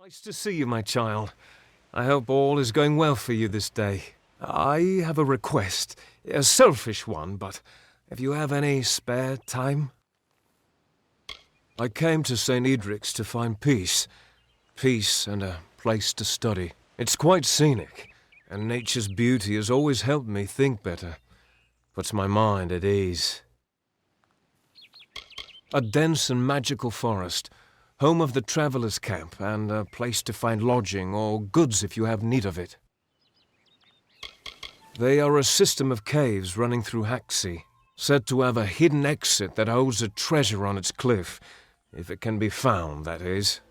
Nice to see you, my child. I hope all is going well for you this day. I have a request, a selfish one, but if you have any spare time? I came to St. Edric's to find peace. Peace and a place to study. It's quite scenic, and nature's beauty has always helped me think better. Puts my mind at ease. A dense and magical forest, home of the traveller's camp, and a place to find lodging or goods if you have need of it. They are a system of caves running through Haxi, said to have a hidden exit that holds a treasure on its cliff, if it can be found, that is.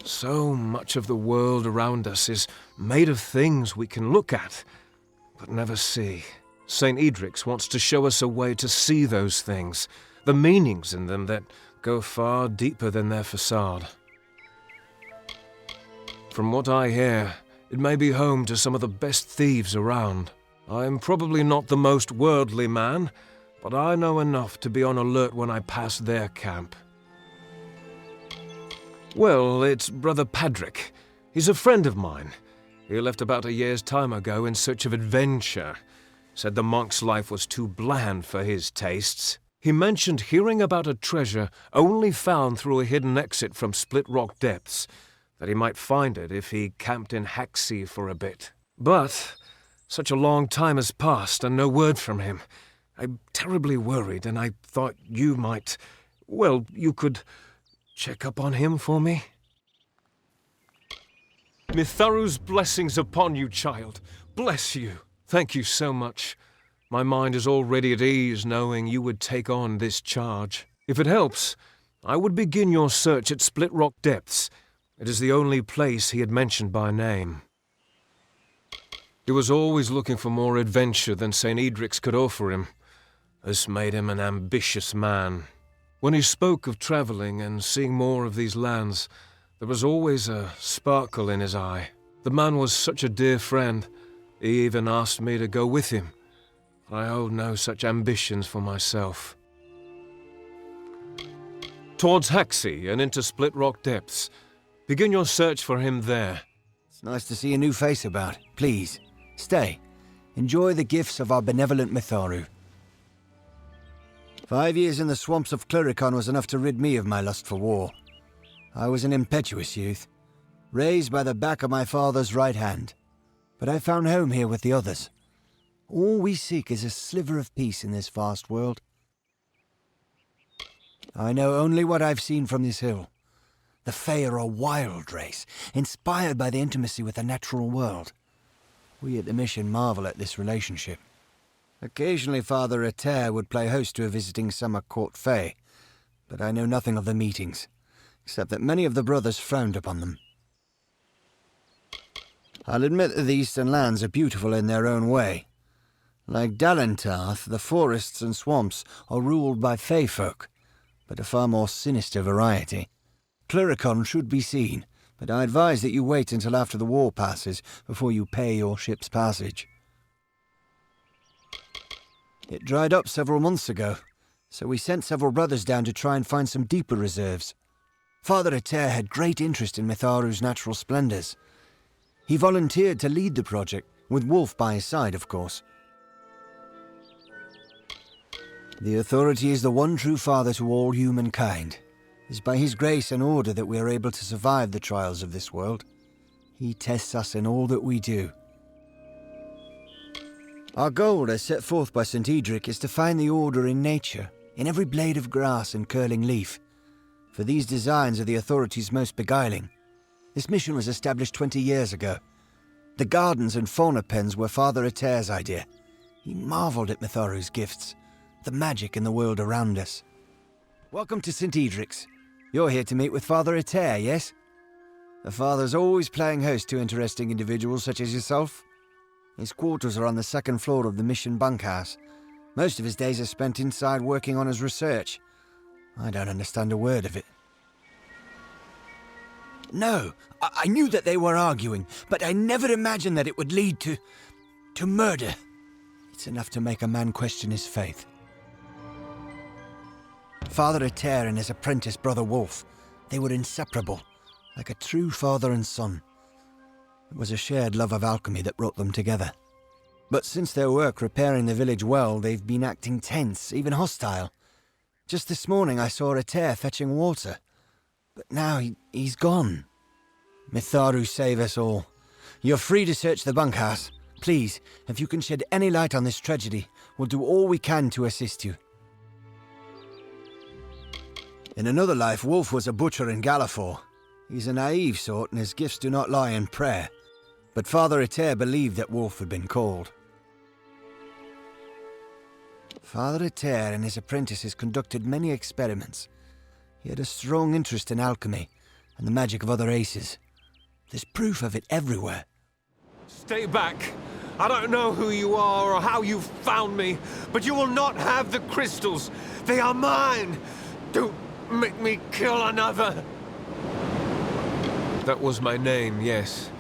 So much of the world around us is made of things we can look at, but never see. St. Edric's wants to show us a way to see those things, the meanings in them that go far deeper than their facade. From what I hear, it may be home to some of the best thieves around. I'm probably not the most worldly man, but I know enough to be on alert when I pass their camp. Well, it's Brother Padrick. He's a friend of mine. He left about a year's time ago in search of adventure. Said the monk's life was too bland for his tastes. He mentioned hearing about a treasure only found through a hidden exit from Split Rock Depths, that he might find it if he camped in Haxi for a bit. But such a long time has passed and no word from him. I'm terribly worried, and I thought you might... well, you could check up on him for me? Mitharu's blessings upon you, child. Bless you. Thank you so much. My mind is already at ease knowing you would take on this charge. If it helps, I would begin your search at Split Rock Depths. It is the only place he had mentioned by name. He was always looking for more adventure than St. Edric's could offer him. This made him an ambitious man. When he spoke of traveling and seeing more of these lands, there was always a sparkle in his eye. The man was such a dear friend, he even asked me to go with him. I hold no such ambitions for myself. Towards Haxi and into Split Rock Depths. Begin your search for him there. It's nice to see a new face about. Please, stay. Enjoy the gifts of our benevolent Mitharu. 5 years in the swamps of Cluricon was enough to rid me of my lust for war. I was an impetuous youth, raised by the back of my father's right hand. But I found home here with the others. All we seek is a sliver of peace in this vast world. I know only what I've seen from this hill. The Fae are a wild race, inspired by the intimacy with the natural world. We at the mission marvel at this relationship. Occasionally Father Eter would play host to a visiting summer court Fae, but I know nothing of the meetings, except that many of the brothers frowned upon them. I'll admit that the eastern lands are beautiful in their own way. Like Dalentarth, the forests and swamps are ruled by Fae folk, but a far more sinister variety. Cluricon should be seen, but I advise that you wait until after the war passes before you pay your ship's passage. It dried up several months ago, so we sent several brothers down to try and find some deeper reserves. Father Eter had great interest in Mitharu's natural splendors. He volunteered to lead the project, with Wolf by his side, of course. The authority is the one true father to all humankind. It is by his grace and order that we are able to survive the trials of this world. He tests us in all that we do. Our goal, as set forth by St. Edric, is to find the order in nature, in every blade of grass and curling leaf. For these designs are the authority's most beguiling. This mission was established 20 years ago. The gardens and fauna pens were Father Eter's idea. He marveled at Mitharu's gifts, the magic in the world around us. Welcome to St. Edric's. You're here to meet with Father Eter, yes? The Father's always playing host to interesting individuals such as yourself. His quarters are on the second floor of the mission bunkhouse. Most of his days are spent inside working on his research. I don't understand a word of it. No, I knew that they were arguing, but I never imagined that it would lead to murder. It's enough to make a man question his faith. Father Eter and his apprentice, Brother Wolf. They were inseparable, like a true father and son. It was a shared love of alchemy that brought them together. But since their work repairing the village well, they've been acting tense, even hostile. Just this morning I saw Ater fetching water. But now he's gone. Mitharu save us all. You're free to search the bunkhouse. Please, if you can shed any light on this tragedy, we'll do all we can to assist you. In another life, Wolf was a butcher in Gallifore. He's a naive sort and his gifts do not lie in prayer. But Father Ater believed that Wolf had been called. Father Ater and his apprentices conducted many experiments. He had a strong interest in alchemy and the magic of other races. There's proof of it everywhere. Stay back. I don't know who you are or how you found me, but you will not have the crystals. They are mine. Don't make me kill another. That was my name, yes.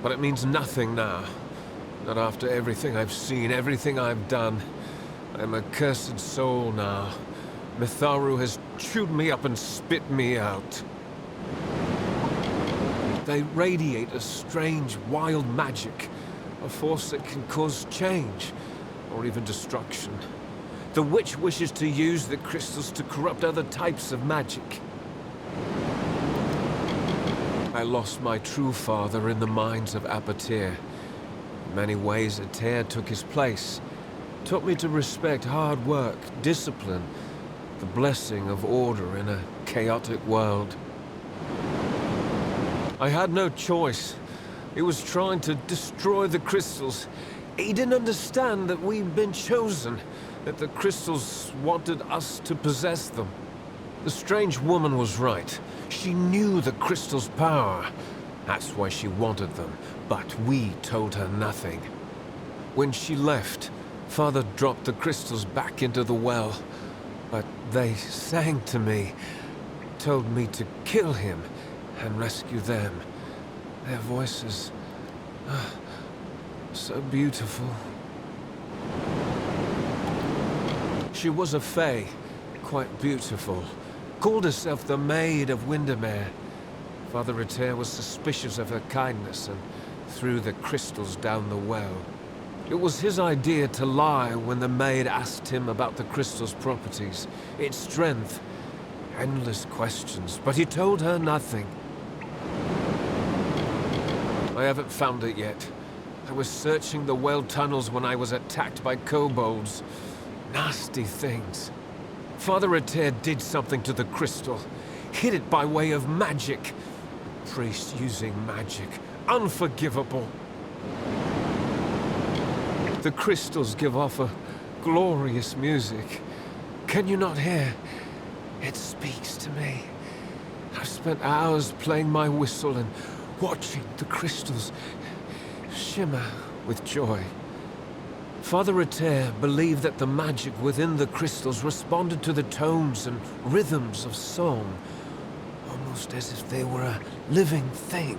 But it means nothing now. Not after everything I've seen, everything I've done. I'm a cursed soul now. Mitharu has chewed me up and spit me out. They radiate a strange, wild magic. A force that can cause change, or even destruction. The witch wishes to use the crystals to corrupt other types of magic. I lost my true father in the mines of Apatir. In many ways, Ater took his place. Taught me to respect hard work, discipline, the blessing of order in a chaotic world. I had no choice. He was trying to destroy the crystals. He didn't understand that we'd been chosen, that the crystals wanted us to possess them. The strange woman was right. She knew the crystals' power. That's why she wanted them, but we told her nothing. When she left, Father dropped the crystals back into the well, but they sang to me, told me to kill him and rescue them. Their voices, so beautiful. She was a fae, quite beautiful. Called herself the Maid of Windermere. Father Ater was suspicious of her kindness and threw the crystals down the well. It was his idea to lie when the maid asked him about the crystal's properties, its strength. Endless questions, but he told her nothing. I haven't found it yet. I was searching the well tunnels when I was attacked by kobolds. Nasty things. Father Ater did something to the crystal. Hid it by way of magic. A priest using magic. Unforgivable. The crystals give off a glorious music. Can you not hear? It speaks to me. I've spent hours playing my whistle and watching the crystals shimmer with joy. Father Ater believed that the magic within the crystals responded to the tones and rhythms of song, almost as if they were a living thing.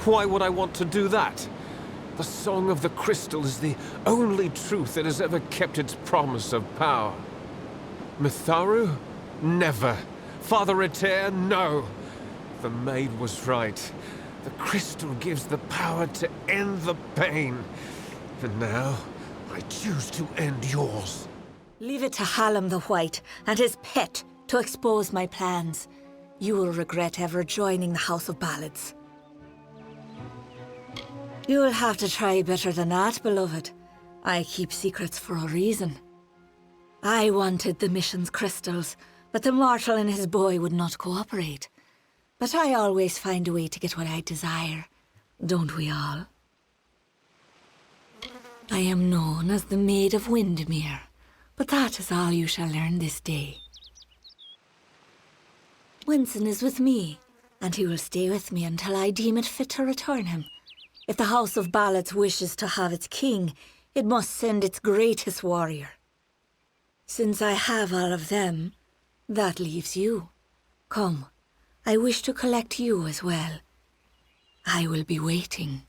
Why would I want to do that? The song of the crystal is the only truth that has ever kept its promise of power. Mitharu? Never. Father Ater? No. The maid was right. The crystal gives the power to end the pain. And now, I choose to end yours. Leave it to Hallam the White and his pet to expose my plans. You will regret ever joining the House of Ballads. You will have to try better than that, beloved. I keep secrets for a reason. I wanted the mission's crystals, but the mortal and his boy would not cooperate. But I always find a way to get what I desire, don't we all? I am known as the Maid of Windermere, but that is all you shall learn this day. Winston is with me, and he will stay with me until I deem it fit to return him. If the House of Ballads wishes to have its king, it must send its greatest warrior. Since I have all of them, that leaves you. Come, I wish to collect you as well. I will be waiting.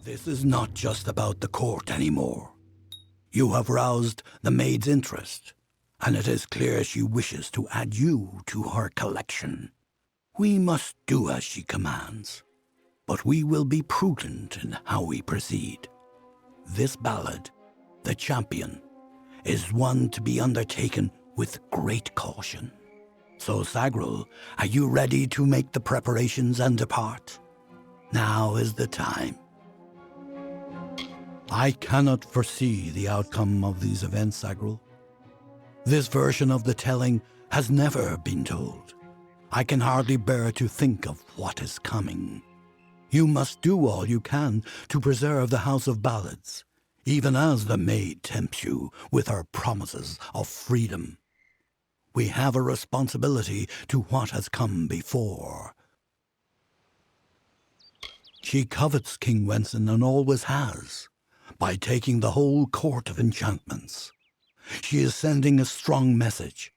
This is not just about the court anymore. You have roused the maid's interest, and it is clear she wishes to add you to her collection. We must do as she commands, but we will be prudent in how we proceed. This ballad, The Champion, is one to be undertaken with great caution. So, Sagrul, are you ready to make the preparations and depart? Now is the time. I cannot foresee the outcome of these events, Sagrul. This version of the telling has never been told. I can hardly bear to think of what is coming. You must do all you can to preserve the House of Ballads, even as the maid tempts you with her promises of freedom. We have a responsibility to what has come before. She covets King Wenson and always has, by taking the whole court of enchantments. She is sending a strong message.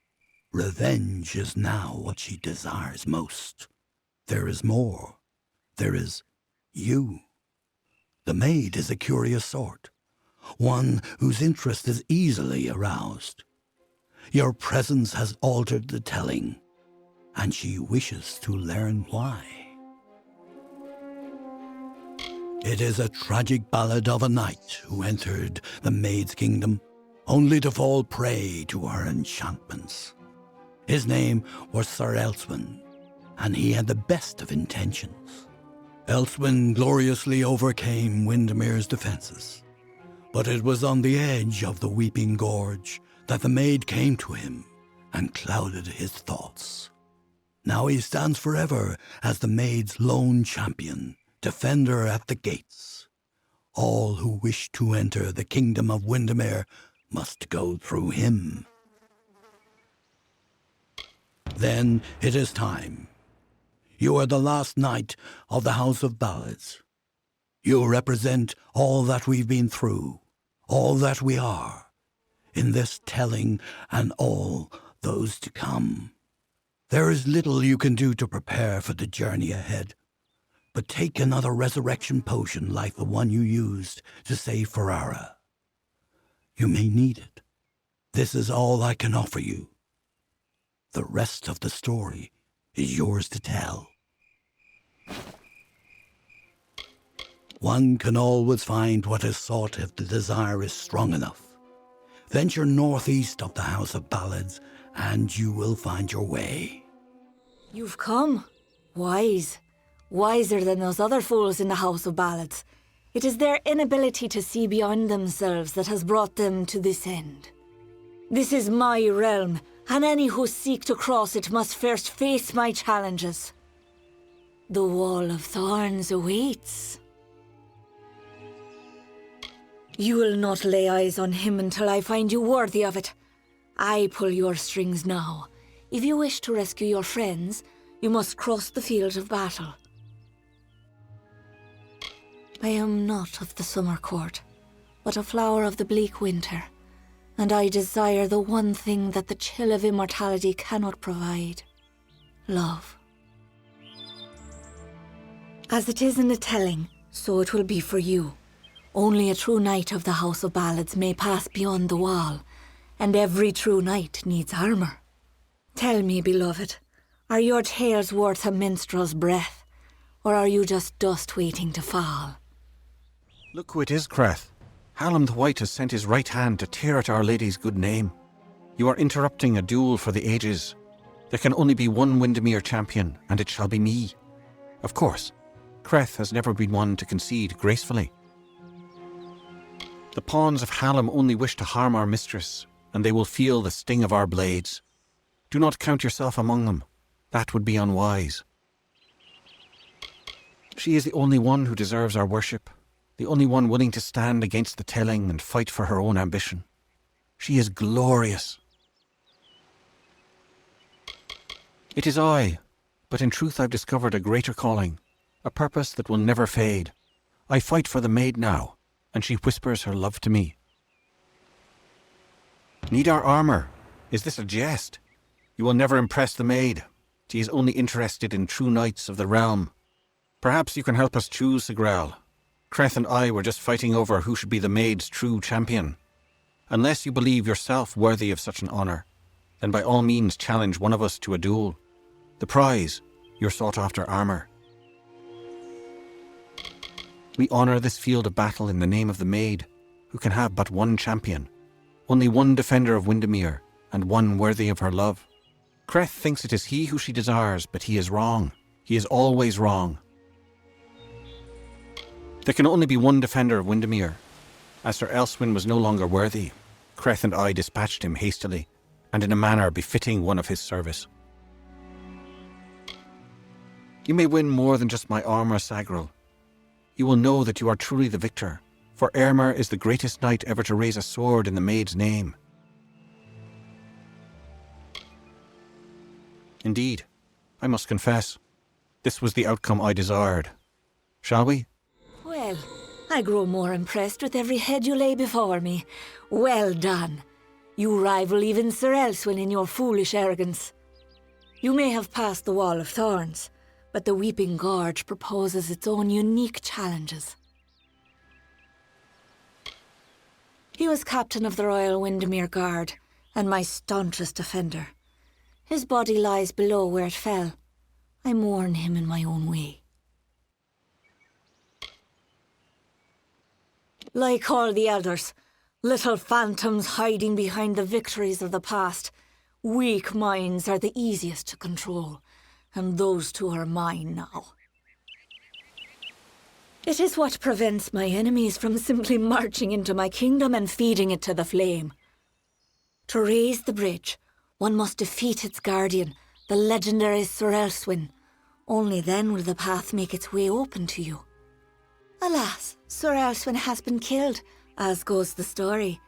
Revenge is now what she desires most. There is more. There is you. The maid is a curious sort, one whose interest is easily aroused. Your presence has altered the telling, and she wishes to learn why. It is a tragic ballad of a knight who entered the maid's kingdom, only to fall prey to her enchantments. His name was Sir Elswin, and he had the best of intentions. Elswin gloriously overcame Windermere's defenses, but it was on the edge of the Weeping Gorge that the maid came to him and clouded his thoughts. Now he stands forever as the maid's lone champion, defender at the gates. All who wish to enter the kingdom of Windermere must go through him. Then it is time. You are the last knight of the House of Ballads. You represent all that we've been through, all that we are, in this telling and all those to come. There is little you can do to prepare for the journey ahead, but take another resurrection potion like the one you used to save Ferrara. You may need it. This is all I can offer you. The rest of the story is yours to tell. One can always find what is sought if the desire is strong enough. Venture northeast of the House of Ballads, and you will find your way. You've come. Wise. Wiser than those other fools in the House of Ballads. It is their inability to see beyond themselves that has brought them to this end. This is my realm, and any who seek to cross it must first face my challenges. The Wall of Thorns awaits. You will not lay eyes on him until I find you worthy of it. I pull your strings now. If you wish to rescue your friends, you must cross the field of battle. I am not of the summer court, but a flower of the bleak winter, and I desire the one thing that the chill of immortality cannot provide: love. As it is in the telling, so it will be for you. Only a true knight of the House of Ballads may pass beyond the wall, and every true knight needs armor. Tell me, beloved, are your tales worth a minstrel's breath, or are you just dust waiting to fall? Look who it is, Creth. Hallam the White has sent his right hand to tear at Our Lady's good name. You are interrupting a duel for the ages. There can only be one Windermere champion, and it shall be me. Of course, Creth has never been one to concede gracefully. The pawns of Hallam only wish to harm our mistress, and they will feel the sting of our blades. Do not count yourself among them. That would be unwise. She is the only one who deserves our worship, the only one willing to stand against the telling and fight for her own ambition. She is glorious. It is I, but in truth I've discovered a greater calling, a purpose that will never fade. I fight for the maid now, and she whispers her love to me. Need our armor? Is this a jest? You will never impress the maid. She is only interested in true knights of the realm. Perhaps you can help us choose, Sigral. Creth and I were just fighting over who should be the maid's true champion. Unless you believe yourself worthy of such an honor, then by all means challenge one of us to a duel. The prize, your sought-after armour. We honour this field of battle in the name of the maid, who can have but one champion, only one defender of Windermere, and one worthy of her love. Creth thinks it is he who she desires, but he is wrong. He is always wrong. There can only be one defender of Windermere. As Sir Elswin was no longer worthy, Creth and I dispatched him hastily, and in a manner befitting one of his service. You may win more than just my armour, Sagril. You will know that you are truly the victor, for Eärmar is the greatest knight ever to raise a sword in the maid's name. Indeed, I must confess, this was the outcome I desired. Shall we? Well, I grow more impressed with every head you lay before me. Well done. You rival even Sir Elswin in your foolish arrogance. You may have passed the Wall of Thorns, but the Weeping Gorge proposes its own unique challenges. He was captain of the Royal Windermere Guard, and my staunchest defender. His body lies below where it fell. I mourn him in my own way. Like all the elders, little phantoms hiding behind the victories of the past, weak minds are the easiest to control, and those two are mine now. It is what prevents my enemies from simply marching into my kingdom and feeding it to the flame. To raise the bridge, one must defeat its guardian, the legendary Sir Elswin. Only then will the path make its way open to you. Alas, Sir Elswin has been killed, as goes the story.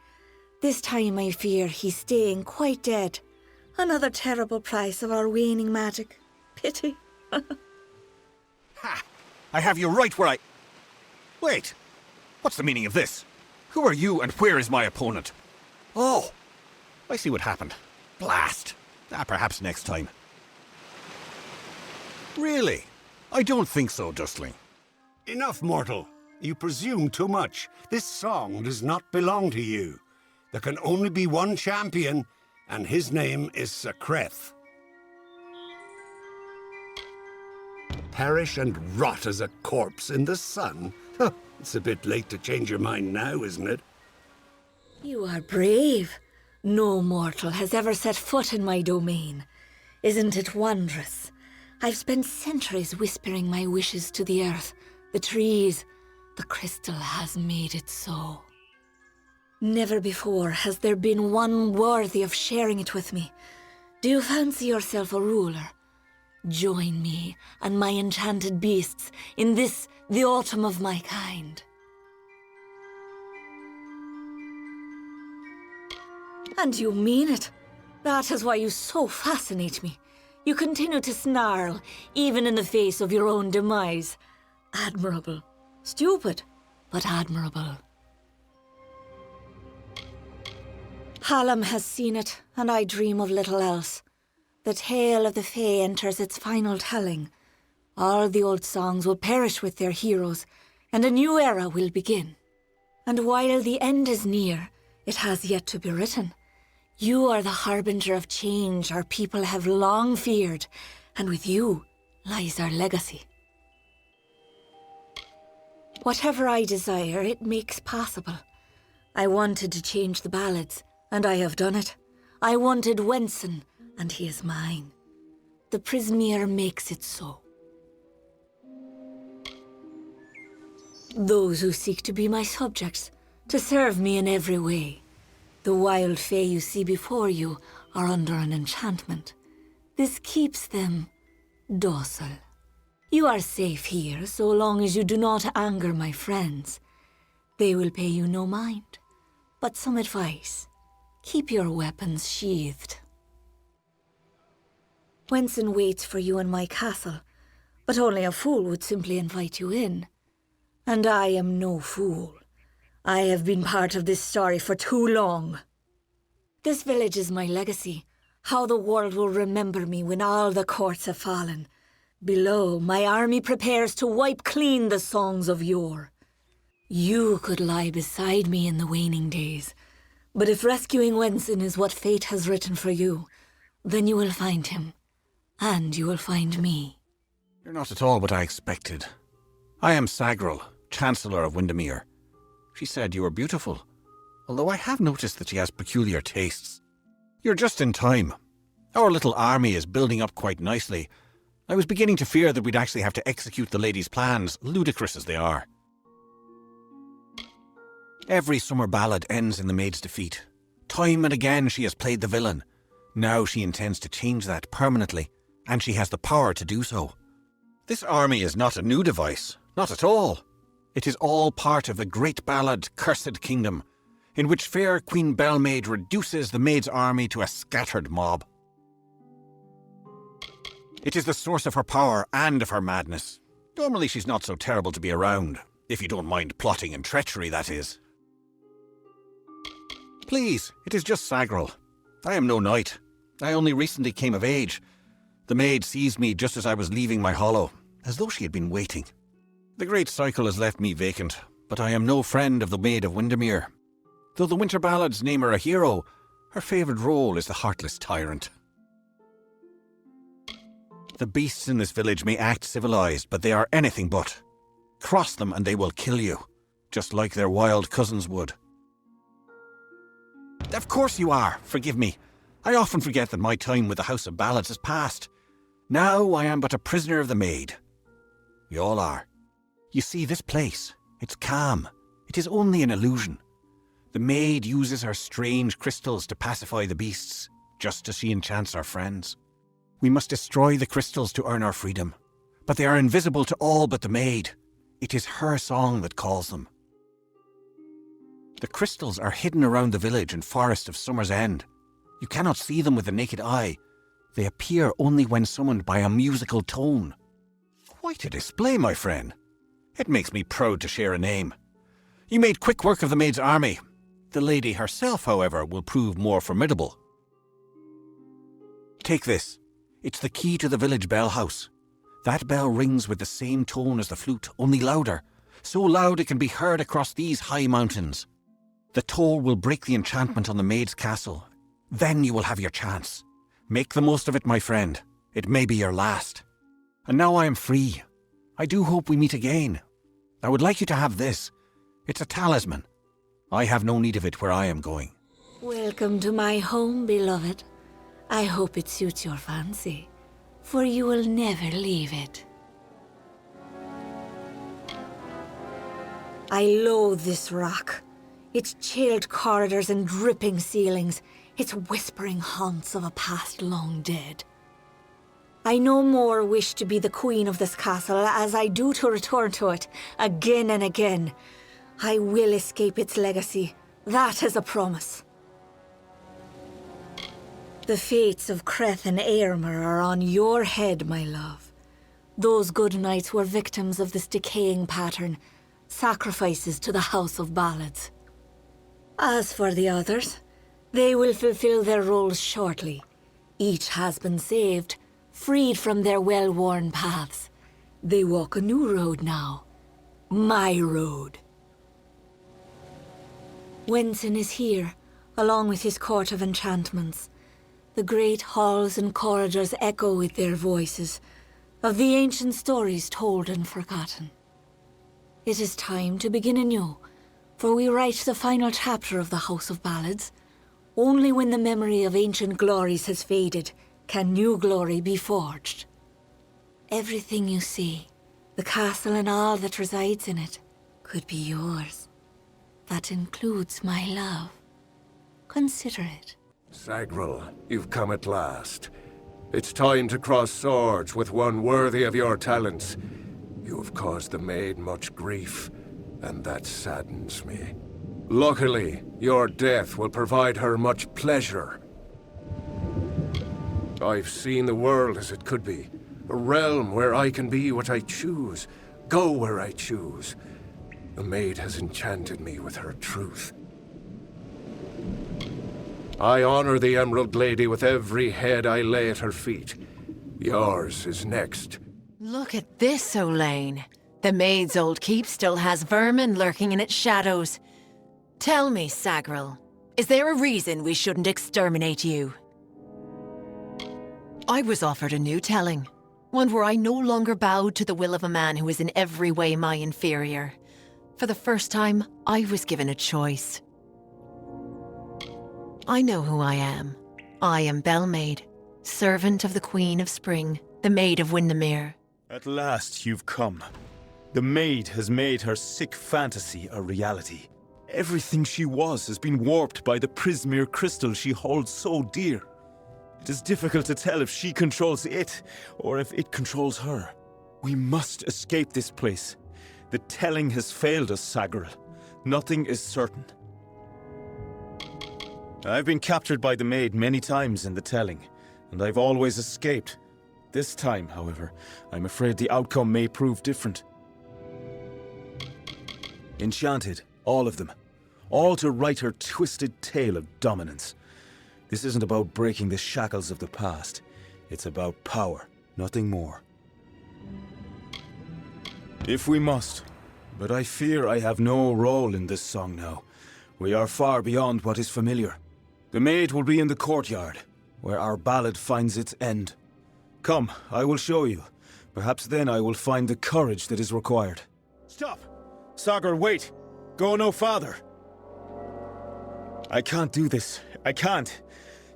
This time I fear he's staying quite dead. Another terrible price of our waning magic. Pity. Ha! I have you right where I... Wait! What's the meaning of this? Who are you and where is my opponent? Oh! I see what happened. Blast! Perhaps next time. Really? I don't think so, Dustling. Enough, mortal. You presume too much. This song does not belong to you. There can only be one champion, and his name is Sir Creth. Perish and rot as a corpse in the sun? It's a bit late to change your mind now, isn't it? You are brave. No mortal has ever set foot in my domain. Isn't it wondrous? I've spent centuries whispering my wishes to the earth, the trees. The crystal has made it so. Never before has there been one worthy of sharing it with me. Do you fancy yourself a ruler? Join me and my enchanted beasts in this, the autumn of my kind. And you mean it. That is why you so fascinate me. You continue to snarl, even in the face of your own demise. Admirable. Stupid, but admirable. Hallam has seen it, and I dream of little else. The tale of the Fae enters its final telling. All the old songs will perish with their heroes, and a new era will begin. And while the end is near, it has yet to be written. You are the harbinger of change our people have long feared, and with you lies our legacy. Whatever I desire, it makes possible. I wanted to change the ballads, and I have done it. I wanted Wenson, and he is mine. The Prismeer makes it so. Those who seek to be my subjects, to serve me in every way. The wild fae you see before you are under an enchantment. This keeps them docile. You are safe here so long as you do not anger my friends. They will pay you no mind, but some advice. Keep your weapons sheathed. Wenson waits for you in my castle, but only a fool would simply invite you in. And I am no fool. I have been part of this story for too long. This village is my legacy, how the world will remember me when all the courts have fallen. Below, my army prepares to wipe clean the songs of yore. You could lie beside me in the waning days, but if rescuing Wenson is what fate has written for you, Then you will find him. And you will find me. You're not at all what I expected. I am Sagril, Chancellor of Windermere. She said you were beautiful, although I have noticed that she has peculiar tastes. You're just in time. Our little army is building up quite nicely. I was beginning to fear that we'd actually have to execute the lady's plans, ludicrous as they are. Every summer ballad ends in the maid's defeat. Time and again she has played the villain. Now she intends to change that permanently, and she has the power to do so. This army is not a new device, not at all. It is all part of the great ballad Cursed Kingdom, in which fair Queen Bellmaid reduces the maid's army to a scattered mob. It is the source of her power and of her madness. Normally she's not so terrible to be around, if you don't mind plotting and treachery, that is. Please, it is just Sagril. I am no knight. I only recently came of age. The maid seized me just as I was leaving my hollow, as though she had been waiting. The great cycle has left me vacant, but I am no friend of the Maid of Windermere. Though the winter ballads name her a hero, her favourite role is the heartless tyrant. The beasts in this village may act civilized, but they are anything but. Cross them and they will kill you, just like their wild cousins would. Of course you are, forgive me. I often forget that my time with the House of Ballads has passed. Now I am but a prisoner of the maid. We all are. You see, this place, it's calm. It is only an illusion. The maid uses her strange crystals to pacify the beasts, just as she enchants our friends. We must destroy the crystals to earn our freedom, but they are invisible to all but the maid. It is her song that calls them. The crystals are hidden around the village and forest of Summer's End. You cannot see them with the naked eye. They appear only when summoned by a musical tone. Quite a display, my friend. It makes me proud to share a name. You made quick work of the maid's army. The lady herself, however, will prove more formidable. Take this. It's the key to the village bell house. That bell rings with the same tone as the flute, only louder. So loud it can be heard across these high mountains. The toll will break the enchantment on the maid's castle. Then you will have your chance. Make the most of it, my friend. It may be your last. And now I am free. I do hope we meet again. I would like you to have this. It's a talisman. I have no need of it where I am going. Welcome to my home, beloved. I hope it suits your fancy, for you will never leave it. I loathe this rock. Its chilled corridors and dripping ceilings, its whispering haunts of a past long dead. I no more wish to be the queen of this castle as I do to return to it again and again. I will escape its legacy. That is a promise. The fates of Creth and Aylmer are on your head, my love. Those good knights were victims of this decaying pattern, sacrifices to the House of Ballads. As for the others, they will fulfill their roles shortly. Each has been saved, freed from their well-worn paths. They walk a new road now. My road. Wenson is here, along with his court of enchantments. The great halls and corridors echo with their voices, of the ancient stories told and forgotten. It is time to begin anew, for we write the final chapter of the House of Ballads. Only when the memory of ancient glories has faded can new glory be forged. Everything you see, the castle and all that resides in it, could be yours. That includes my love. Consider it. Sagril, you've come at last. It's time to cross swords with one worthy of your talents. You have caused the maid much grief, and that saddens me. Luckily, your death will provide her much pleasure. I've seen the world as it could be. A realm where I can be what I choose, go where I choose. The maid has enchanted me with her truth. I honor the Emerald Lady with every head I lay at her feet. Yours is next. Look at this, Olaine. The maid's old keep still has vermin lurking in its shadows. Tell me, Sagril, is there a reason we shouldn't exterminate you? I was offered a new telling. One where I no longer bowed to the will of a man who was in every way my inferior. For the first time, I was given a choice. I know who I am. I am Bellmaid, servant of the Queen of Spring, the Maid of Windermere. At last you've come. The maid has made her sick fantasy a reality. Everything she was has been warped by the Prismere crystal she holds so dear. It is difficult to tell if she controls it, or if it controls her. We must escape this place. The telling has failed us, Sagaril. Nothing is certain. I've been captured by the maid many times in the telling, and I've always escaped. This time, however, I'm afraid the outcome may prove different. Enchanted, all of them. All to write her twisted tale of dominance. This isn't about breaking the shackles of the past. It's about power, nothing more. If we must. But I fear I have no role in this song now. We are far beyond what is familiar. The maid will be in the courtyard, where our ballad finds its end. Come, I will show you. Perhaps then I will find the courage that is required. Stop! Sagar, wait! Go no farther! I can't do this. I can't.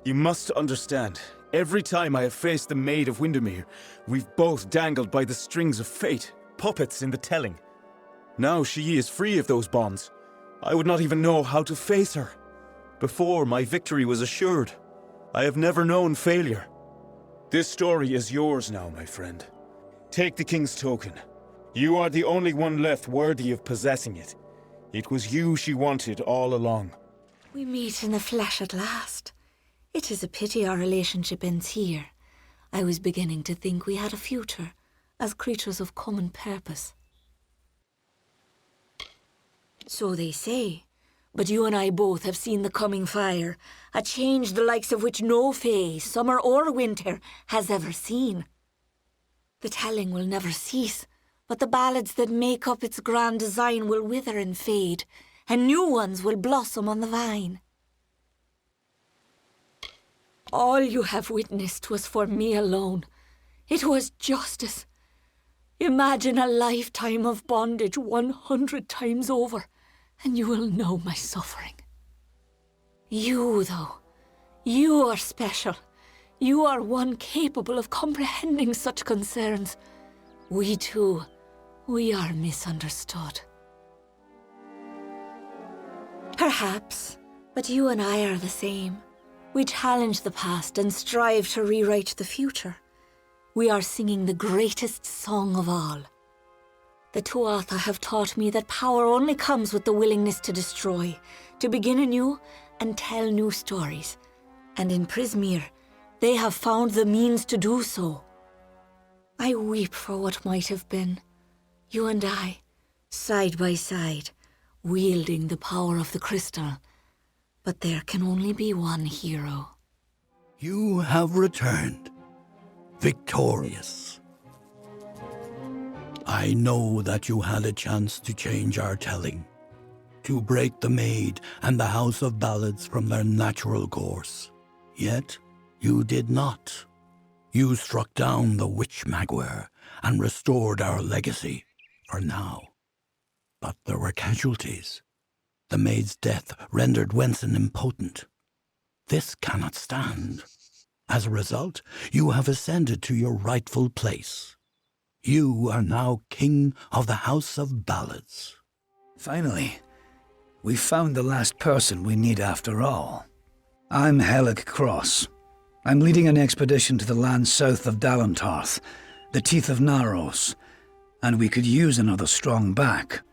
You must understand. Every time I have faced the Maid of Windermere, we've both dangled by the strings of fate, puppets in the telling. Now she is free of those bonds. I would not even know how to face her. Before, my victory was assured. I have never known failure. This story is yours now, my friend. Take the King's token. You are the only one left worthy of possessing it. It was you she wanted all along. We meet in the flesh at last. It is a pity our relationship ends here. I was beginning to think we had a future, as creatures of common purpose. So they say. But you and I both have seen the coming fire, a change the likes of which no fae, summer or winter, has ever seen. The telling will never cease, but the ballads that make up its grand design will wither and fade, and new ones will blossom on the vine. All you have witnessed was for me alone. It was justice. Imagine a lifetime of bondage 100 times over, and you will know my suffering. You, though, you are special. You are one capable of comprehending such concerns. We too, we are misunderstood. Perhaps, but you and I are the same. We challenge the past and strive to rewrite the future. We are singing the greatest song of all. The Tuatha have taught me that power only comes with the willingness to destroy, to begin anew and tell new stories. And in Prismere, they have found the means to do so. I weep for what might have been. You and I, side by side, wielding the power of the crystal. But there can only be one hero. You have returned, victorious. I know that you had a chance to change our telling, to break the Maid and the House of Ballads from their natural course. Yet, you did not. You struck down the Witch Magware and restored our legacy, for now. But there were casualties. The Maid's death rendered Wenson impotent. This cannot stand. As a result, you have ascended to your rightful place. You are now King of the House of Ballads. Finally, we found the last person we need after all. I'm Helig Cross. I'm leading an expedition to the land south of Dalentarth, the Teeth of Naros, and we could use another strong back.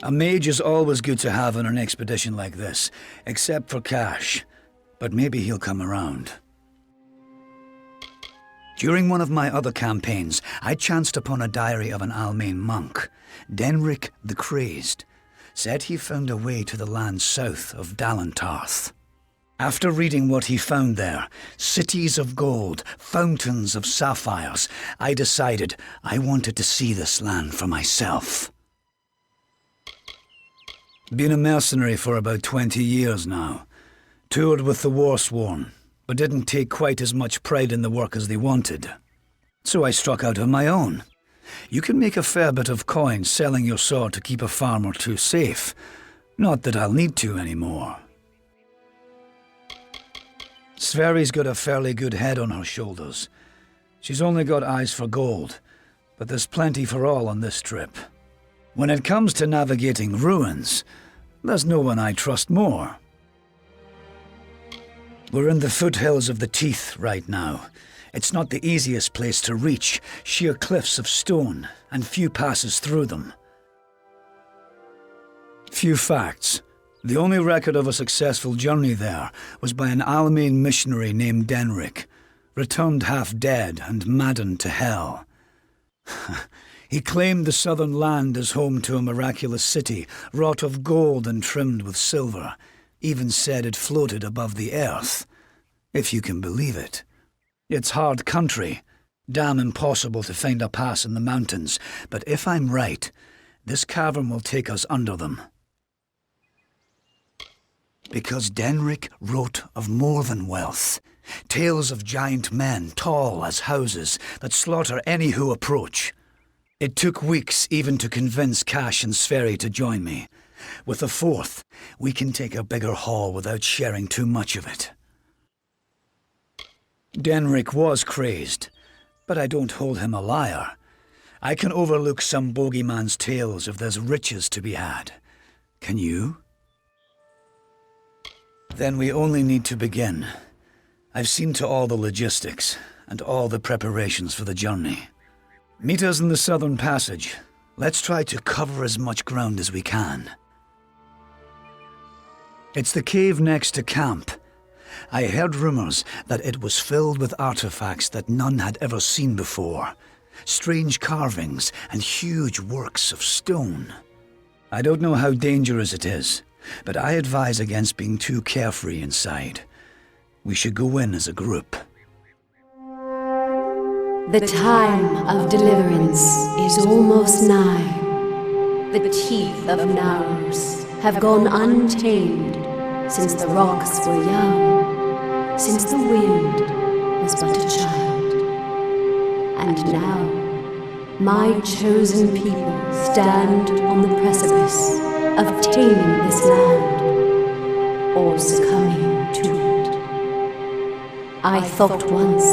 A mage is always good to have on an expedition like this, except for Cash, but maybe he'll come around. During one of my other campaigns, I chanced upon a diary of an Almain monk, Denric the Crazed, said he found a way to the land south of Dalentarth. After reading what he found there, cities of gold, fountains of sapphires, I decided I wanted to see this land for myself. Been a mercenary for about 20 years now. Toured with the Warsworn, but didn't take quite as much pride in the work as they wanted. So I struck out on my own. You can make a fair bit of coin selling your sword to keep a farm or two safe. Not that I'll need to anymore. Sverri's got a fairly good head on her shoulders. She's only got eyes for gold, but there's plenty for all on this trip. When it comes to navigating ruins, there's no one I trust more. We're in the foothills of the Teeth right now. It's not the easiest place to reach, sheer cliffs of stone, and few passes through them. Few facts. The only record of a successful journey there was by an Almain missionary named Denric, returned half dead and maddened to hell. He claimed the southern land as home to a miraculous city, wrought of gold and trimmed with silver, even said it floated above the earth, if you can believe it. It's hard country, damn impossible to find a pass in the mountains, but if I'm right, this cavern will take us under them. Because Denric wrote of more than wealth, tales of giant men, tall as houses, that slaughter any who approach. It took weeks even to convince Cash and Sverri to join me. With a fourth, we can take a bigger haul without sharing too much of it. Denric was crazed, but I don't hold him a liar. I can overlook some bogeyman's tales if there's riches to be had. Can you? Then we only need to begin. I've seen to all the logistics, and all the preparations for the journey. Meet us in the Southern Passage. Let's try to cover as much ground as we can. It's the cave next to camp. I heard rumors that it was filled with artifacts that none had ever seen before. Strange carvings and huge works of stone. I don't know how dangerous it is, but I advise against being too carefree inside. We should go in as a group. The time of deliverance is almost nigh. The teeth of Naurus have gone untamed since the rocks were young, since the wind was but a child. And now, my chosen people stand on the precipice of taming this land, or succumbing to it. I thought once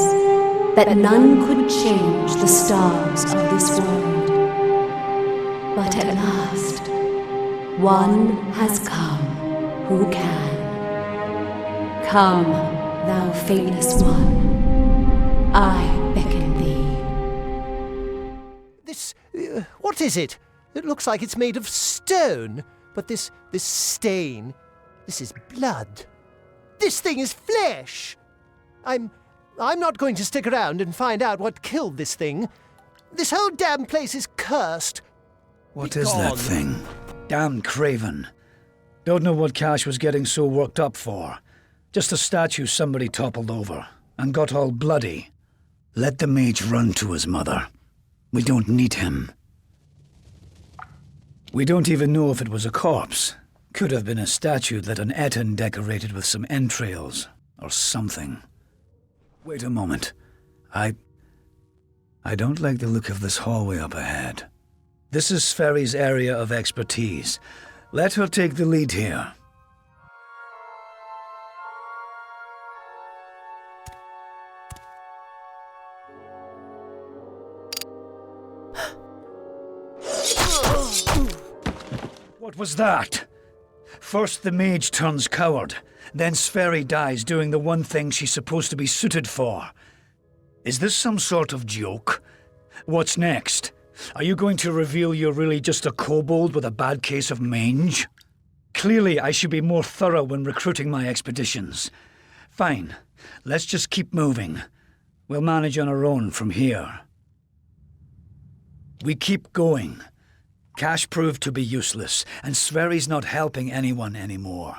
that none could change the stars of this world. But at last, one has come who can. Come, thou faithless one, I beckon thee. This... what is it? It looks like it's made of stone, but this stain, this is blood. This thing is flesh! I'm not going to stick around and find out what killed this thing. This whole damn place is cursed. What is that thing? Damn craven. Don't know what Cash was getting so worked up for. Just a statue somebody toppled over and got all bloody. Let the mage run to his mother. We don't need him. We don't even know if it was a corpse. Could have been a statue that an Eton decorated with some entrails or something. Wait a moment. I don't like the look of this hallway up ahead. This is Sverri's area of expertise. Let her take the lead here. What was that? First the mage turns coward, then Sverri dies doing the one thing she's supposed to be suited for. Is this some sort of joke? What's next? Are you going to reveal you're really just a kobold with a bad case of mange? Clearly I should be more thorough when recruiting my expeditions. Fine, let's just keep moving. We'll manage on our own from here. We keep going. Cash proved to be useless, and Sverri's not helping anyone anymore.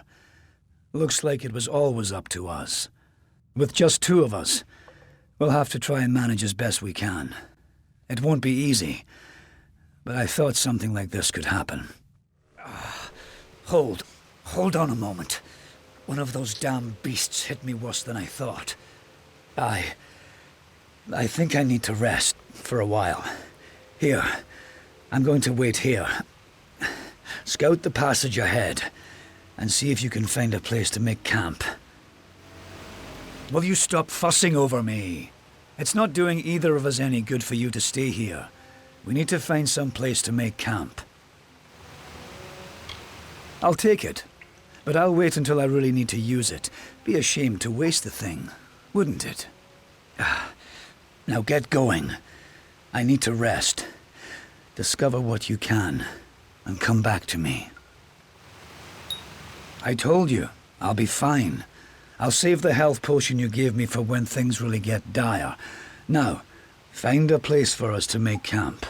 Looks like it was always up to us. With just two of us, we'll have to try and manage as best we can. It won't be easy, but I thought something like this could happen. Hold on a moment. One of those damn beasts hit me worse than I thought. I think I need to rest for a while. Here, I'm going to wait here. Scout the passage ahead, and see if you can find a place to make camp. Will you stop fussing over me? It's not doing either of us any good for you to stay here. We need to find some place to make camp. I'll take it, but I'll wait until I really need to use it. Be a shame to waste the thing, wouldn't it? Now get going. I need to rest. Discover what you can, and come back to me. I told you, I'll be fine. I'll save the health potion you gave me for when things really get dire. Now, find a place for us to make camp.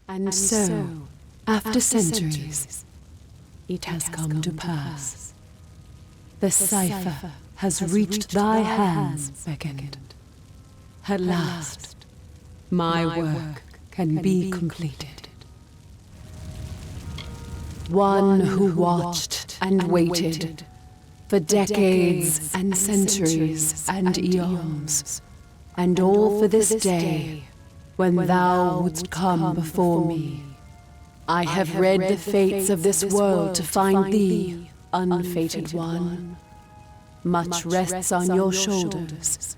And so, after centuries, it has come to pass. The cipher has reached thy hands, Beckett. At last, my work can be completed. One who watched and waited for decades and centuries and eons, and all for this day when thou wouldst come before me. I have read the fates of this world to find thee, unfated one. Much rests on your shoulders,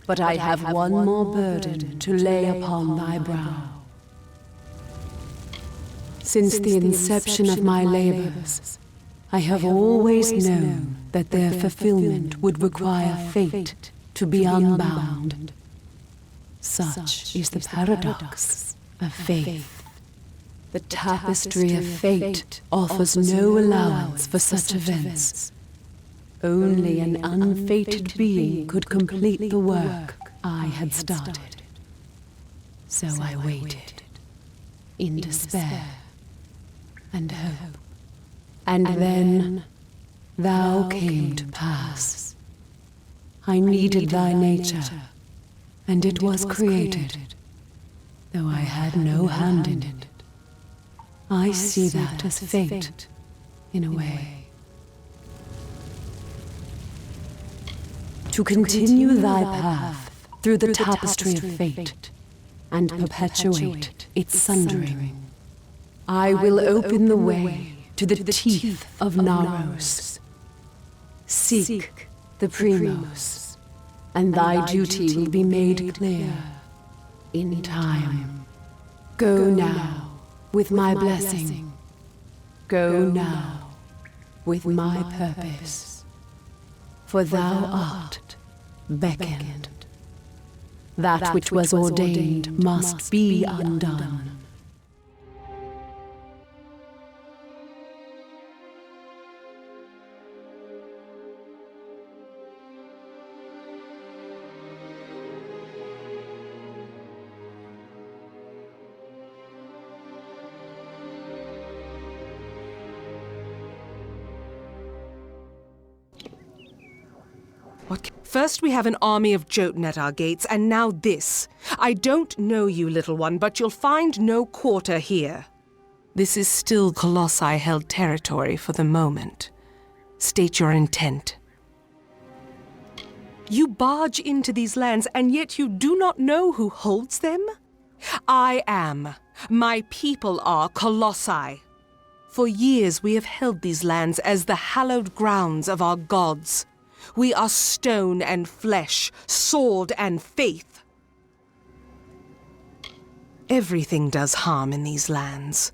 but I have one more burden to lay upon thy brow. Since the inception of my labors, I have always known that their fulfillment would require fate to be unbound. Such is the paradox of faith. The tapestry of fate offers no allowance for such events. Only an unfated being could complete the work I had started. So I waited, in despair and hope. And then thou came to pass. I needed thy nature, and it was created, though I had no hand in it. I see that as fate, in a way. To continue thy path through the tapestry of fate, and perpetuate its sundering, I will open the way to the teeth of Naros. Seek the Primos, and thy duty will be made clear in time. Go now with my blessing. Go now with my purpose. For thou art beckoned. That which was ordained must be undone. First we have an army of Jotun at our gates, and now this. I don't know you, little one, but you'll find no quarter here. This is still Colossi-held territory for the moment. State your intent. You barge into these lands, and yet you do not know who holds them? I am. My people are Colossi. For years we have held these lands as the hallowed grounds of our gods. We are stone and flesh, sword and faith. Everything does harm in these lands.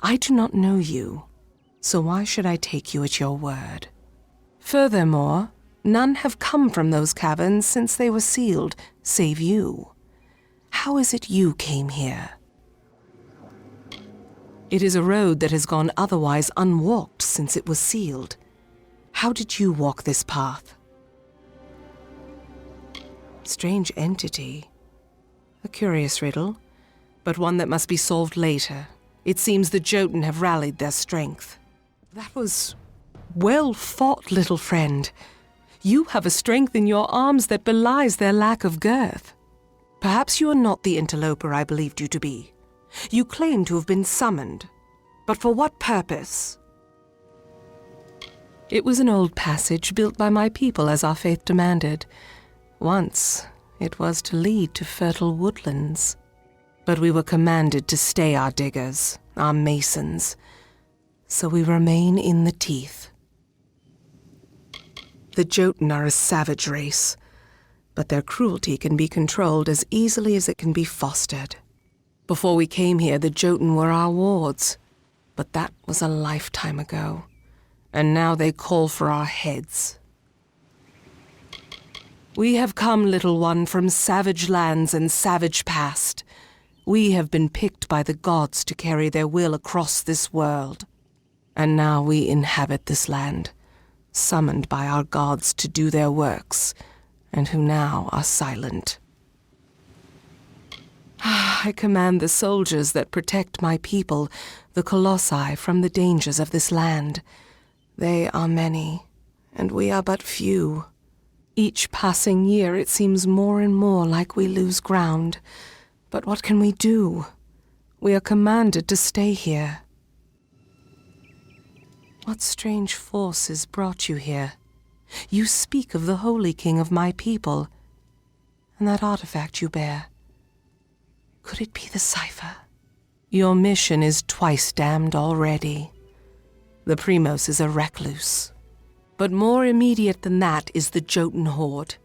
I do not know you, so why should I take you at your word? Furthermore, none have come from those caverns since they were sealed, save you. How is it you came here? It is a road that has gone otherwise unwalked since it was sealed. How did you walk this path? Strange entity. A curious riddle, but one that must be solved later. It seems the Jotun have rallied their strength. That was well fought, little friend. You have a strength in your arms that belies their lack of girth. Perhaps you are not the interloper I believed you to be. You claim to have been summoned, but for what purpose? It was an old passage built by my people as our faith demanded. Once, it was to lead to fertile woodlands. But we were commanded to stay our diggers, our masons. So we remain in the teeth. The Jotun are a savage race, but their cruelty can be controlled as easily as it can be fostered. Before we came here, the Jotun were our wards, but that was a lifetime ago, and now they call for our heads. We have come, little one, from savage lands and savage past. We have been picked by the gods to carry their will across this world, and now we inhabit this land, summoned by our gods to do their works, and who now are silent. I command the soldiers that protect my people, the Colossi, from the dangers of this land. They are many, and we are but few. Each passing year it seems more and more like we lose ground. But what can we do? We are commanded to stay here. What strange forces brought you here? You speak of the Holy King of my people, and that artifact you bear. Could it be the cipher? Your mission is twice damned already. The Primos is a recluse. But more immediate than that is the Jotun horde.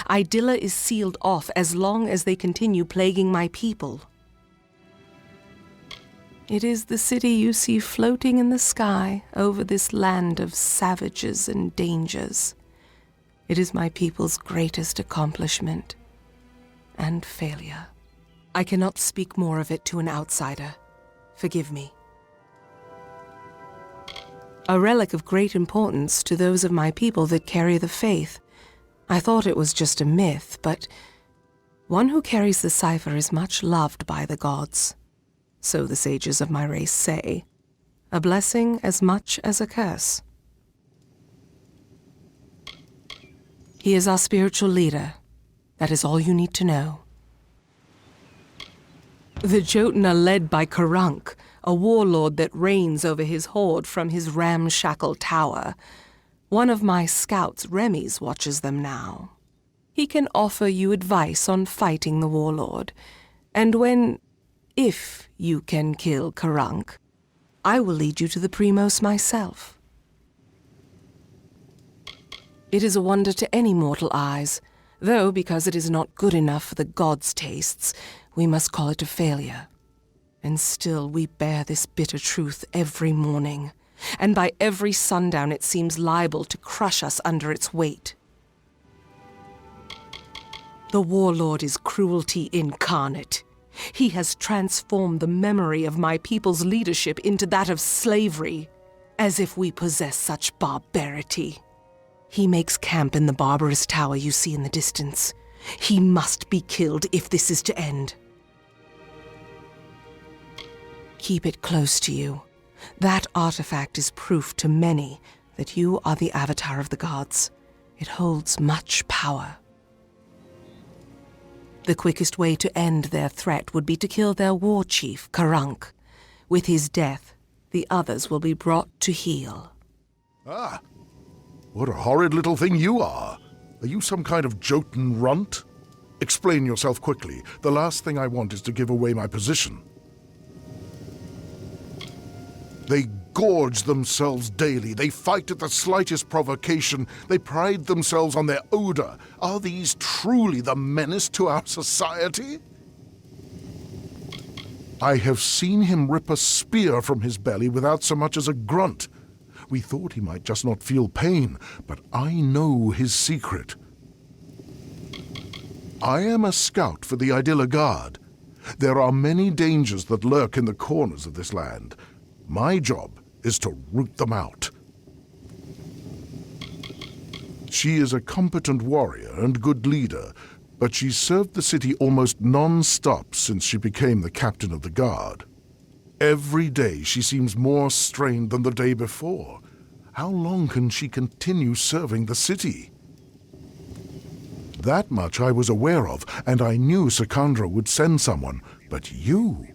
Idylla is sealed off as long as they continue plaguing my people. It is the city you see floating in the sky over this land of savages and dangers. It is my people's greatest accomplishment and failure. I cannot speak more of it to an outsider. Forgive me. A relic of great importance to those of my people that carry the faith. I thought it was just a myth, but one who carries the cipher is much loved by the gods. So the sages of my race say. A blessing as much as a curse. He is our spiritual leader. That is all you need to know. The Jotun are led by Karunk, a warlord that reigns over his horde from his ramshackle tower. One of my scouts, Remy's, watches them now. He can offer you advice on fighting the warlord, and if you can kill Karunk, I will lead you to the Primos myself. It is a wonder to any mortal eyes, though because it is not good enough for the gods' tastes, we must call it a failure. And still we bear this bitter truth every morning, and by every sundown it seems liable to crush us under its weight. The warlord is cruelty incarnate. He has transformed the memory of my people's leadership into that of slavery, as if we possess such barbarity. He makes camp in the barbarous tower you see in the distance. He must be killed if this is to end. Keep it close to you. That artifact is proof to many that you are the avatar of the gods. It holds much power. The quickest way to end their threat would be to kill their war chief, Karunk. With his death, the others will be brought to heel. Ah, what a horrid little thing you are. Are you some kind of Jotun runt? Explain yourself quickly. The last thing I want is to give away my position. They gorge themselves daily. They fight at the slightest provocation. They pride themselves on their odor. Are these truly the menace to our society? I have seen him rip a spear from his belly without so much as a grunt. We thought he might just not feel pain, but I know his secret. I am a scout for the Idylla Guard. There are many dangers that lurk in the corners of this land. My job is to root them out. She is a competent warrior and good leader, but she's served the city almost non-stop since she became the captain of the guard. Every day she seems more strained than the day before. How long can she continue serving the city? That much I was aware of, and I knew Sakandra would send someone. But you?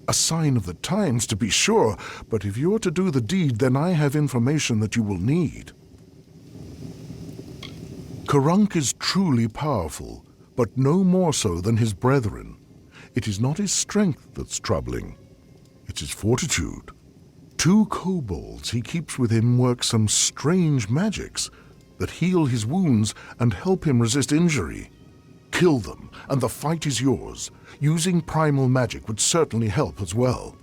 A sign of the times, to be sure, but if you're to do the deed, then I have information that you will need. Karunk is truly powerful, but no more so than his brethren. It is not his strength that's troubling. It's his fortitude. 2 kobolds he keeps with him work some strange magics that heal his wounds and help him resist injury. Kill them, and the fight is yours. Using primal magic would certainly help as well.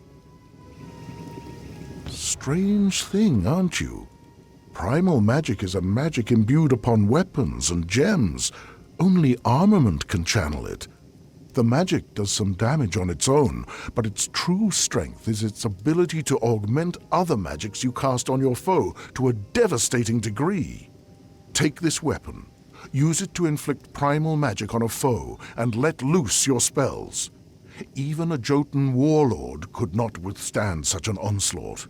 Strange thing, aren't you? Primal magic is a magic imbued upon weapons and gems. Only armament can channel it. The magic does some damage on its own, but its true strength is its ability to augment other magics you cast on your foe to a devastating degree. Take this weapon, use it to inflict primal magic on a foe, and let loose your spells. Even a Jotun warlord could not withstand such an onslaught.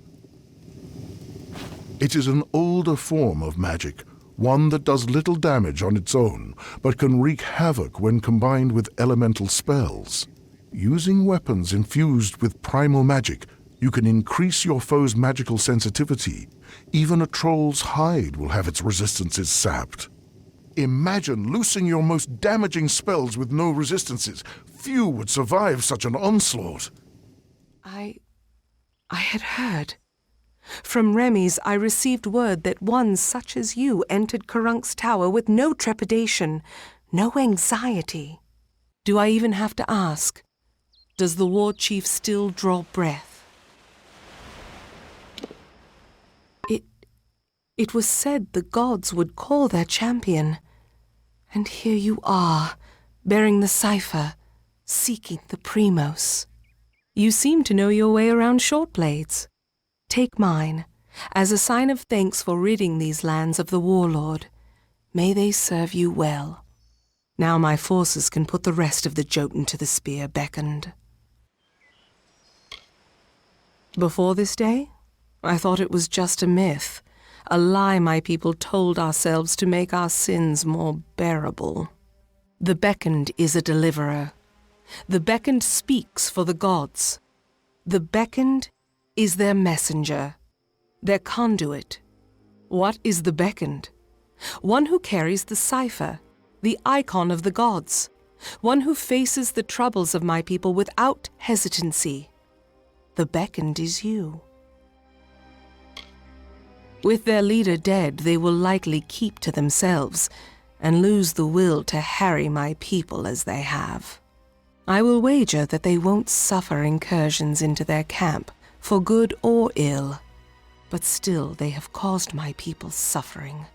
It is an older form of magic, one that does little damage on its own, but can wreak havoc when combined with elemental spells. Using weapons infused with primal magic, you can increase your foe's magical sensitivity. Even a troll's hide will have its resistances sapped. Imagine loosing your most damaging spells with no resistances. Few would survive such an onslaught. I had heard. From Remy's, I received word that one such as you entered Karunk's tower with no trepidation, no anxiety. Do I even have to ask? Does the war chief still draw breath? It was said the gods would call their champion. And here you are, bearing the cipher, seeking the Primos. You seem to know your way around short blades. Take mine, as a sign of thanks for ridding these lands of the warlord. May they serve you well. Now my forces can put the rest of the Jotun to the spear beckoned. Before this day, I thought it was just a myth, a lie my people told ourselves to make our sins more bearable. The beckoned is a deliverer. The beckoned speaks for the gods. The beckoned is their messenger, their conduit. What is the beckoned? One who carries the cipher, the icon of the gods. One who faces the troubles of my people without hesitancy. The beckoned is you. With their leader dead, they will likely keep to themselves and lose the will to harry my people as they have. I will wager that they won't suffer incursions into their camp, for good or ill, but still they have caused my people suffering.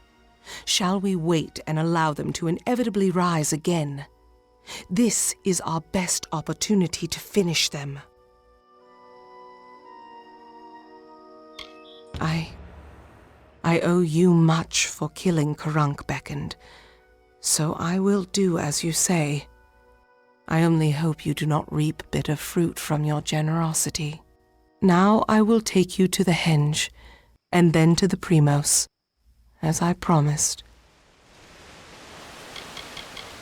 Shall we wait and allow them to inevitably rise again? This is our best opportunity to finish them. I owe you much for killing Karunk beckoned, so I will do as you say. I only hope you do not reap bitter fruit from your generosity. Now I will take you to the henge, and then to the Primos, as I promised.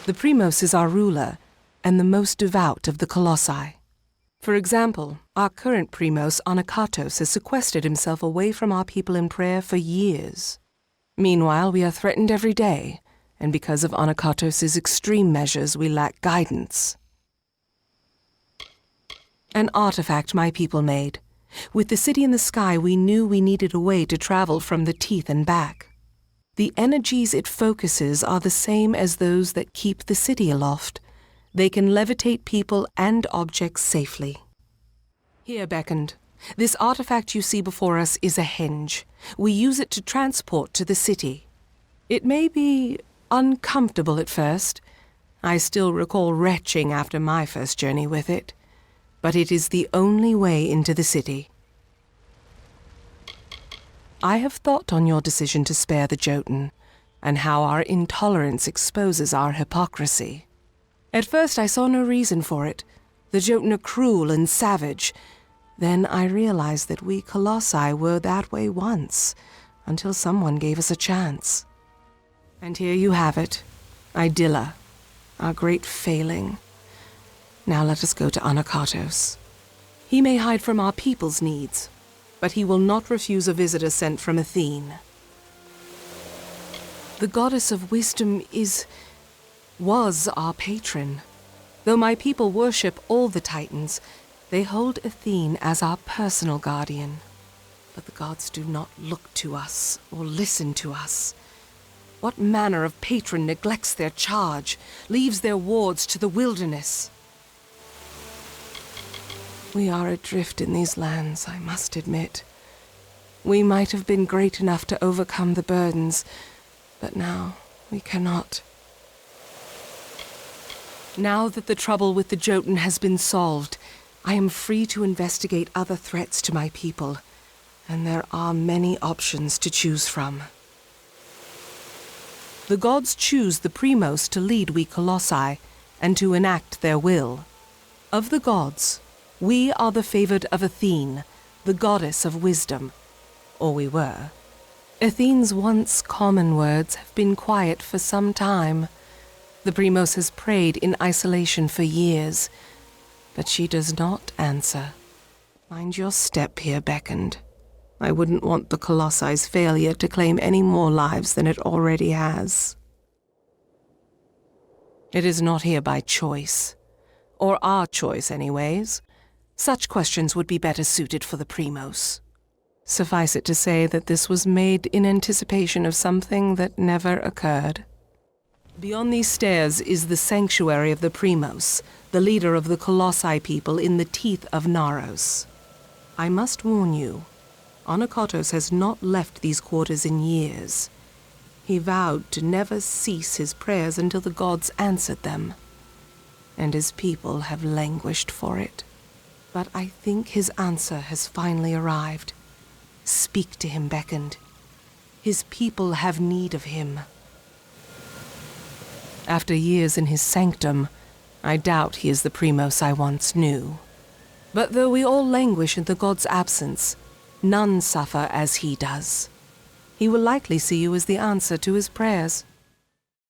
The Primos is our ruler, and the most devout of the Colossi. For example, our current Primos, Anakatos, has sequestered himself away from our people in prayer for years. Meanwhile, we are threatened every day, and because of Anakatos' extreme measures, we lack guidance. An artifact my people made. With the city in the sky, we knew we needed a way to travel from the teeth and back. The energies it focuses are the same as those that keep the city aloft. They can levitate people and objects safely. Here, beckoned. This artifact you see before us is a henge. We use it to transport to the city. It may be uncomfortable at first. I still recall retching after my first journey with it. But it is the only way into the city. I have thought on your decision to spare the Jotun, and how our intolerance exposes our hypocrisy. At first I saw no reason for it. The Jotun are cruel and savage. Then I realized that we Colossi were that way once, until someone gave us a chance. And here you have it, Idylla, our great failing. Now let us go to Anakatos. He may hide from our people's needs, but he will not refuse a visitor sent from Athene. The goddess of wisdom was our patron. Though my people worship all the Titans, they hold Athene as our personal guardian. But the gods do not look to us or listen to us. What manner of patron neglects their charge, leaves their wards to the wilderness? We are adrift in these lands, I must admit. We might have been great enough to overcome the burdens, but now we cannot. Now that the trouble with the Jotun has been solved, I am free to investigate other threats to my people, and there are many options to choose from. The gods choose the Primos to lead we Colossi, and to enact their will. Of the gods, we are the favored of Athene, the goddess of wisdom, or we were. Athene's once common words have been quiet for some time. The Primos has prayed in isolation for years, but she does not answer. Mind your step here, Beckoned. I wouldn't want the Colossi's failure to claim any more lives than it already has. It is not here by choice. Or our choice, anyways. Such questions would be better suited for the Primos. Suffice it to say that this was made in anticipation of something that never occurred. Beyond these stairs is the sanctuary of the Primos, the leader of the Colossi people in the teeth of Naros. I must warn you, Onokotos has not left these quarters in years. He vowed to never cease his prayers until the gods answered them, and his people have languished for it. But I think his answer has finally arrived. Speak to him, Beckoned. His people have need of him. After years in his sanctum, I doubt he is the Primos I once knew. But though we all languish in the god's absence, none suffer as he does. He will likely see you as the answer to his prayers.